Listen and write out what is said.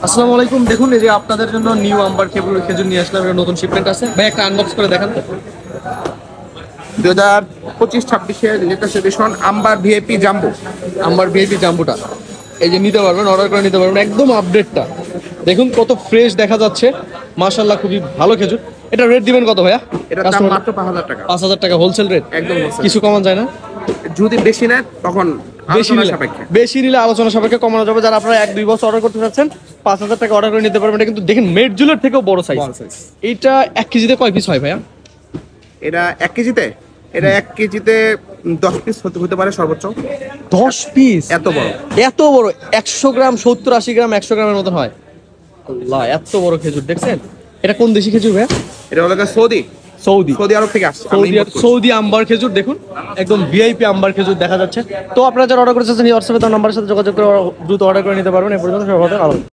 আসসালামু আলাইকুম। দেখুন এই যে আপনাদের জন্য নিউ আম্বার খেজুর নিয়ে আসলাম, একটা নতুন শিপমেন্ট আছে ভাই, একটা আনবক্স করে দেখান। 2025-26-এর লেটেস্ট এডিশন আম্বার ভিআইপি জাম্বো। আম্বার ভিআইপি জাম্বুটা এই যে নিতে পারবেন, অর্ডার করে নিতে পারবেন, একদম আপডেটটা দেখুন কত ফ্রেশ দেখা যাচ্ছে, মাশাআল্লাহ খুবই ভালো খেজুর। এটা রেট দিবেন কত ভাইয়া? এটার দাম মাত্র 5,000 টাকা। 5,000 টাকা হোলসেল রেট, একদম wholesale। কিছু কমান যায় না? যদি বেশি নেয় তখন বেশি নিলে আলোচনা সাপেক্ষে কমানো যাবে। যারা আপনারা 1-2 বছর অর্ডার করতে চাচ্ছেন 5,000 টাকা অর্ডার করে নিতে পারবেন। এটা কিন্তু দেখেন মেড জুলের থেকেও বড় সাইজ। এইটা 1 কেজিতে কয় পিস হয় ভাইয়া? এটা 1 কেজিতে, এটা 1 কেজিতে 10 পিস হতে পারে সর্বোচ্চ। 10 পিস? এত বড়, এত বড়। 100 গ্রাম 70-80 গ্রাম 100 গ্রামের মতো হয়। আল্লাহ, এত বড় খেজুর দেখছেন। এটা কোন দেশি খেজুর ভাইয়া? এটা হলো সৌদি আরব থেকে আসছে। সৌদি আম্বার খেজুর দেখুন, একদম ভিআইপি আম্বার খেজুর দেখা যাচ্ছে। তো আপনারা যারা অর্ডার করতে চাচ্ছেন এই হোয়াটসঅ্যাপে তার নাম্বারের সাথে যোগাযোগ করে দ্রুত অর্ডার করে নিতে পারবেন। এই পর্যন্ত সবাই ভালো থাকবেন।